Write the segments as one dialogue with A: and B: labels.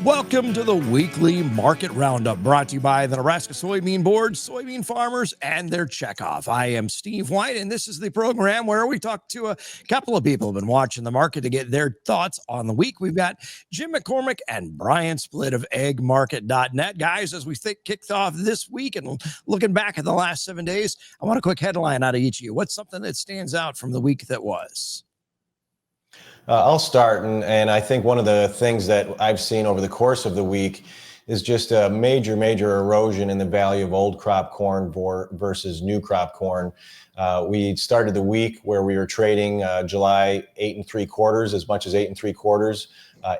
A: Welcome to the Weekly Market Roundup, brought to you by the Nebraska Soybean Board, Soybean Farmers, and their checkoff. I am Steve White, and this is the program where we talk to a couple of people who have been watching the market to get their thoughts on the week. We've got Jim McCormick and Brian Splitt of eggmarket.net. Guys, as we kicked off this week and looking back at the last 7 days, I want a quick headline out of each of you. What's something that stands out from the week that was?
B: I'll start, and I think one of the things that I've seen over the course of the week is just a major erosion in the value of old crop corn versus new crop corn. We started the week where we were trading July 8 3/4, as much as 8 3/4,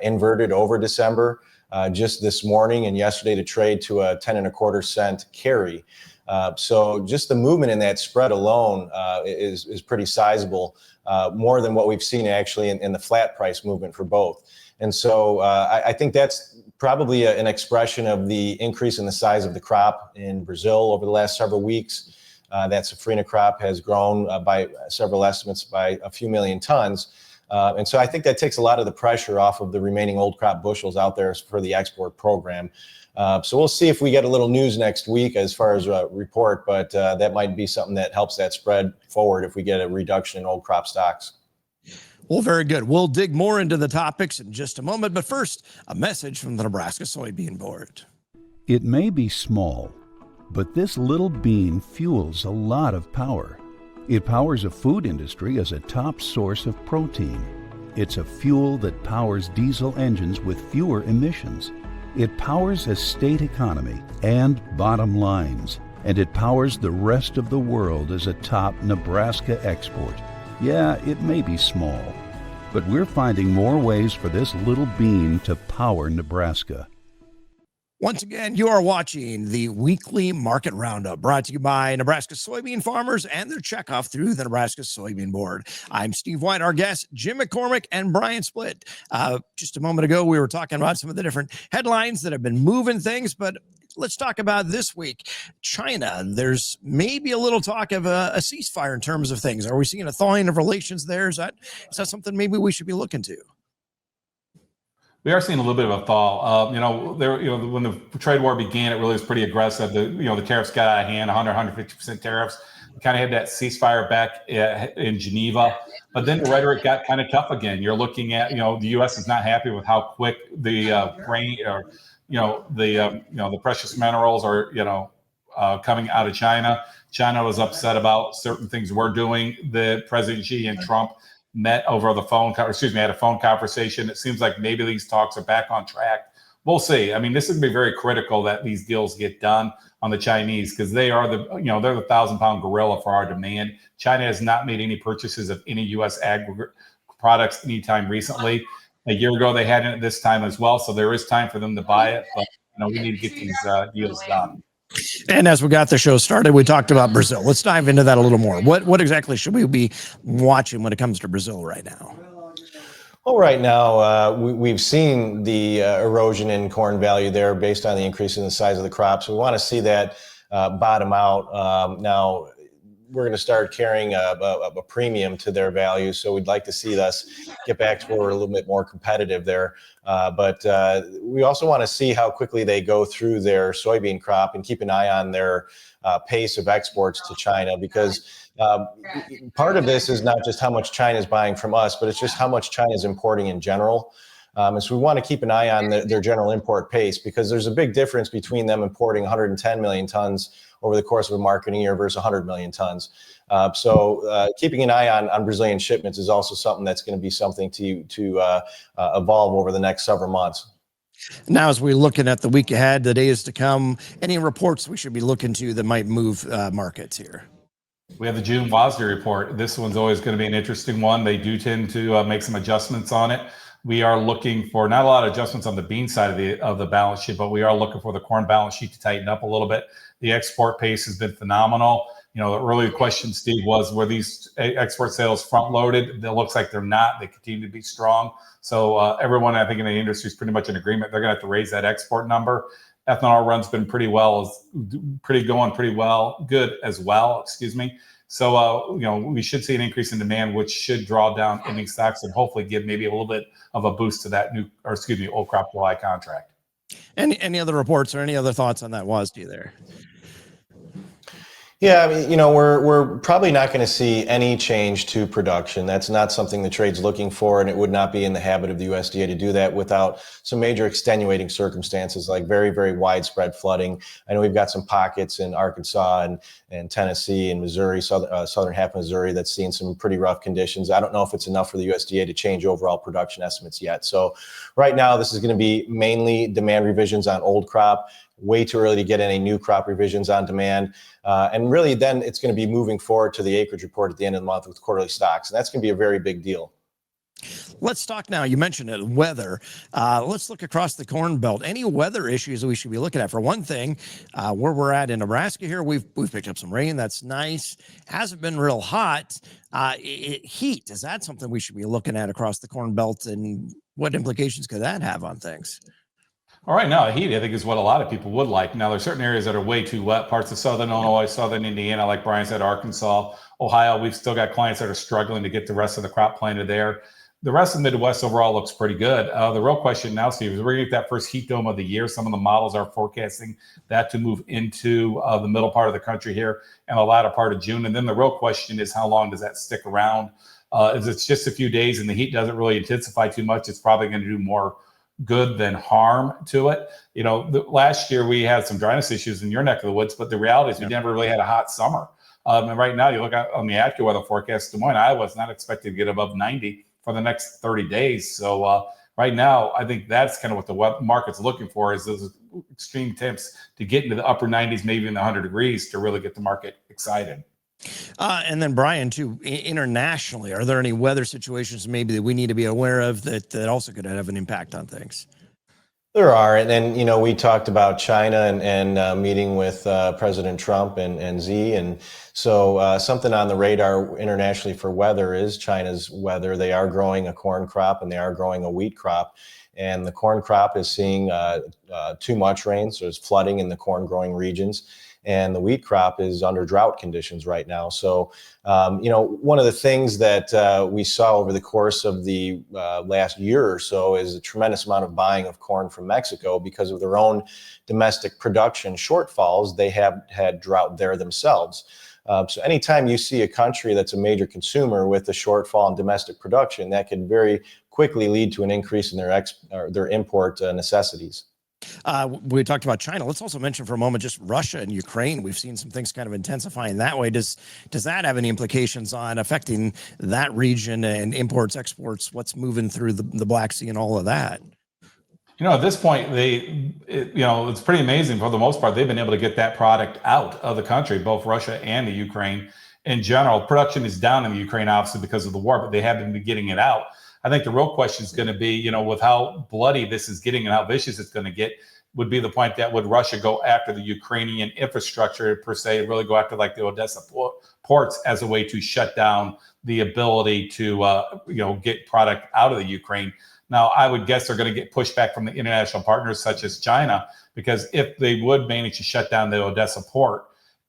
B: inverted over December. Just this morning and yesterday to trade to a 10 1/4 cent carry. So just the movement in that spread alone is pretty sizable, more than what we've seen actually in the flat price movement for both. And so I think that's probably an expression of the increase in the size of the crop in Brazil over the last several weeks. That safrinha crop has grown by several estimates by a few million tons. And so I think that takes a lot of the pressure off of the remaining old crop bushels out there for the export program. So we'll see if we get a little news next week as far as a report, but that might be something that helps that spread forward if we get a reduction in old crop stocks.
A: Well, very good. We'll dig more into the topics in just a moment, but first, a message from the Nebraska Soybean Board.
C: It may be small, but this little bean fuels a lot of power. It powers a food industry as a top source of protein. It's a fuel that powers diesel engines with fewer emissions. It powers a state economy and bottom lines, and it powers the rest of the world as a top Nebraska export. Yeah, it may be small, but we're finding more ways for this little bean to power Nebraska.
A: Once again, you are watching the Weekly Market Roundup, brought to you by Nebraska Soybean Farmers and their checkoff through the Nebraska Soybean Board. I'm Steve White, our guests, Jim McCormick and Brian Splitt. Just a moment ago, we were talking about some of the different headlines that have been moving things, but let's talk about this week. China, there's maybe a little talk of a ceasefire in terms of things. Are we seeing a thawing of relations there? Is that something maybe we should be looking to?
D: We are seeing a little bit of a thaw. When the trade war began, it really was pretty aggressive. The tariffs got out of hand, 150% tariffs. We kind of had that ceasefire back in Geneva, but then the rhetoric got kind of tough again. You're looking at, the U.S. is not happy with how quick the grain or, the precious minerals are, coming out of China. China was upset about certain things we're doing. The President Xi and Trump met over the phone, had a phone conversation. It seems like maybe these talks are back on track. We'll see. I mean, this is going to be very critical that these deals get done on the Chinese, because they are they're the 1,000-pound gorilla for our demand. China has not made any purchases of any U.S. ag products anytime recently. A year ago, they hadn't at this time as well. So there is time for them to buy it, but we need to get these deals done.
A: And as we got the show started, we talked about Brazil. Let's dive into that a little more. What exactly should we be watching when it comes to Brazil right now?
B: Well, right now, we've seen the erosion in corn value there based on the increase in the size of the crops. We want to see that bottom out. Now, we're going to start carrying a premium to their value. So we'd like to see us get back to where we're a little bit more competitive there. But we also want to see how quickly they go through their soybean crop and keep an eye on their pace of exports to China, because part of this is not just how much China is buying from us, but it's just how much China is importing in general. And so we want to keep an eye on their general import pace, because there's a big difference between them importing 110 million tons over the course of a marketing year versus 100 million tons. So keeping an eye on Brazilian shipments is also something that's going to be something to evolve over the next several months.
A: Now, as we're looking at the week ahead, the days to come, any reports we should be looking to that might move markets here?
D: We have the June WASDE report. This one's always going to be an interesting one. They do tend to make some adjustments on it. We are looking for not a lot of adjustments on the bean side of the balance sheet, but we are looking for the corn balance sheet to tighten up a little bit. The export pace has been phenomenal. The earlier question, Steve, was, were these export sales front loaded? It looks like they're not. They continue to be strong. So everyone, I think, in the industry is pretty much in agreement. They're going to have to raise that export number. Ethanol run's been good as well. Excuse me. So, we should see an increase in demand, which should draw down ending stocks and hopefully give maybe a little bit of a boost to that old crop July contract.
A: Any other reports or any other thoughts on that WASD there?
B: Yeah, I mean, we're probably not going to see any change to production. That's not something the trade's looking for, and it would not be in the habit of the USDA to do that without some major extenuating circumstances like very, very widespread flooding. I know we've got some pockets in Arkansas and Tennessee and Missouri, southern half of Missouri, that's seen some pretty rough conditions. I don't know if it's enough for the USDA to change overall production estimates yet. So right now, this is going to be mainly demand revisions on old crop. Way too early to get any new crop revisions on demand. And really then it's going to be moving forward to the acreage report at the end of the month with quarterly stocks. And that's going to be a very big deal.
A: Let's talk now. You mentioned it, weather. Let's look across the Corn Belt. Any weather issues that we should be looking at? For one thing, where we're at in Nebraska here, we've picked up some rain. That's nice. Hasn't been real hot. Heat, is that something we should be looking at across the Corn Belt? And what implications could that have on things?
D: All right, now heat, I think, is what a lot of people would like. Now, there's certain areas that are way too wet, parts of southern Illinois, southern Indiana, like Brian said, Arkansas, Ohio. We've still got clients that are struggling to get the rest of the crop planted there. The rest of the Midwest overall looks pretty good. The real question now, Steve, is we're going to get that first heat dome of the year. Some of the models are forecasting that to move into the middle part of the country here and the latter part of June. And then the real question is, how long does that stick around? If it's just a few days and the heat doesn't really intensify too much, it's probably going to do more good than harm to it. Last year we had some dryness issues in your neck of the woods, but the reality is we never really had a hot summer. And right now you look at on the AccuWeather forecast, Des Moines, Iowa is not expected to get above 90 for the next 30 days. So right now, I think that's kind of what the market's looking for, is those extreme temps to get into the upper 90s, maybe in the 100 degrees to really get the market excited.
A: And then Brian, too, internationally, are there any weather situations maybe that we need to be aware of that also could have an impact on things?
B: There are. And then, we talked about China and meeting with President Trump and Xi. And so something on the radar internationally for weather is China's weather. They are growing a corn crop and they are growing a wheat crop. And the corn crop is seeing too much rain. So there's flooding in the corn growing regions. And the wheat crop is under drought conditions right now. So, one of the things that we saw over the course of the last year or so is a tremendous amount of buying of corn from Mexico because of their own domestic production shortfalls. They have had drought there themselves. So anytime you see a country that's a major consumer with a shortfall in domestic production, that can very quickly lead to an increase in their import necessities.
A: We talked about China. Let's also mention for a moment just Russia and Ukraine. We've seen some things kind of intensifying that way. Does that have any implications on affecting that region and imports, exports, what's moving through the Black Sea and all of that?
D: At this point, it's pretty amazing. For the most part, they've been able to get that product out of the country, both Russia and the Ukraine. In general, production is down in the Ukraine, obviously, because of the war, but they have been getting it out. I think the real question is going to be, with how bloody this is getting and how vicious it's going to get, would be the point that would Russia go after the Ukrainian infrastructure per se, really go after like the Odessa ports as a way to shut down the ability to, get product out of the Ukraine. Now, I would guess they're going to get pushback from the international partners such as China, because if they would manage to shut down the Odessa port,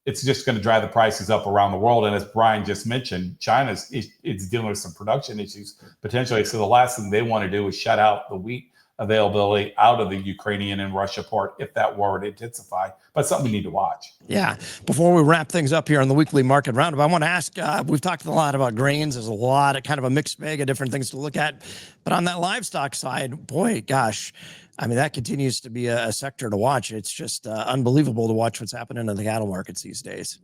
D: it's just going to drive the prices up around the world. And as Brian just mentioned, China's it's dealing with some production issues potentially. So the last thing they want to do is shut out the wheat availability out of the Ukrainian and Russia port if that war would intensify. But something we need to watch.
A: Yeah. Before we wrap things up here on the Weekly Market Roundup, I want to ask, we've talked a lot about grains. There's a lot of kind of a mixed bag of different things to look at. But on that livestock side, boy, gosh, I mean, that continues to be a sector to watch. It's just unbelievable to watch what's happening in the cattle markets these days.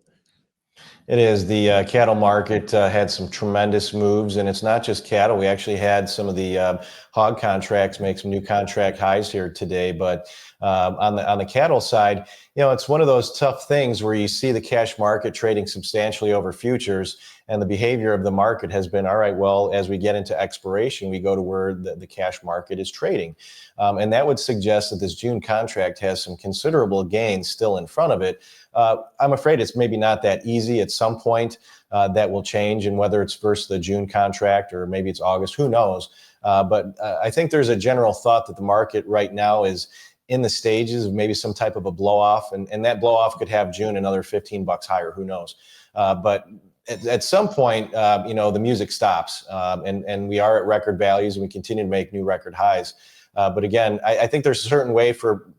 B: It is. The cattle market had some tremendous moves, and it's not just cattle. We actually had some of the hog contracts make some new contract highs here today. But on the cattle side, it's one of those tough things where you see the cash market trading substantially over futures, and the behavior of the market has been, all right, well, as we get into expiration, we go to where the cash market is trading. And that would suggest that this June contract has some considerable gains still in front of it. I'm afraid it's maybe not that easy. At some point, that will change, and whether it's versus the June contract or maybe it's August, who knows? But I think there's a general thought that the market right now is in the stages of maybe some type of a blow off, and that blow off could have June another $15 higher, who knows? But at some point, the music stops, and we are at record values, and we continue to make new record highs. But again, I think there's a certain way for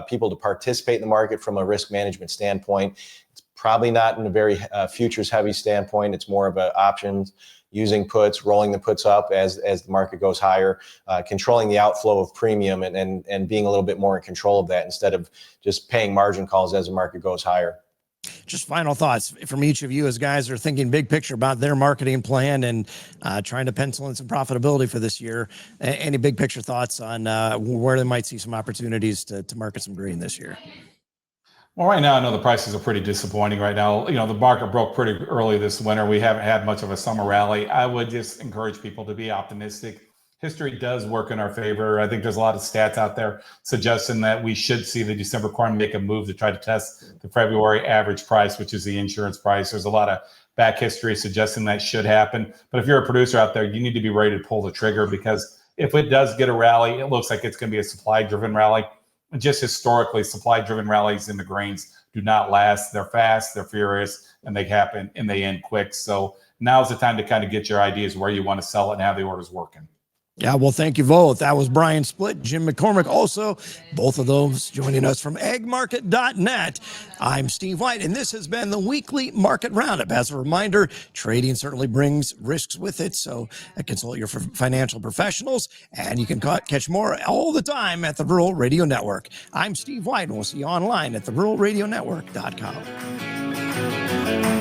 B: people to participate in the market from a risk management standpoint. It's probably not in a very futures heavy standpoint. It's more of an options, using puts, rolling the puts up as the market goes higher, controlling the outflow of premium and being a little bit more in control of that instead of just paying margin calls as the market goes higher.
A: Just final thoughts from each of you as guys are thinking big picture about their marketing plan and trying to pencil in some profitability for this year. Any big picture thoughts on where they might see some opportunities to market some green this year?
D: Well, right now, I know the prices are pretty disappointing right now. The market broke pretty early this winter. We haven't had much of a summer rally. I would just encourage people to be optimistic. History does work in our favor. I think there's a lot of stats out there suggesting that we should see the December corn make a move to try to test the February average price, which is the insurance price. There's a lot of back history suggesting that should happen. But if you're a producer out there, you need to be ready to pull the trigger, because if it does get a rally, it looks like it's going to be a supply-driven rally. Just historically, supply-driven rallies in the grains do not last. They're fast, they're furious, and they happen and they end quick. So now's the time to kind of get your ideas where you want to sell it and have the orders working.
A: Yeah, well, thank you both. That was Brian Splitt, Jim McCormick. Also, both of those joining us from agmarket.net. I'm Steve White, and this has been the Weekly Market Roundup. As a reminder, trading certainly brings risks with it, so consult your financial professionals, and you can catch more all the time at the Rural Radio Network. I'm Steve White, and we'll see you online at theruralradionetwork.com.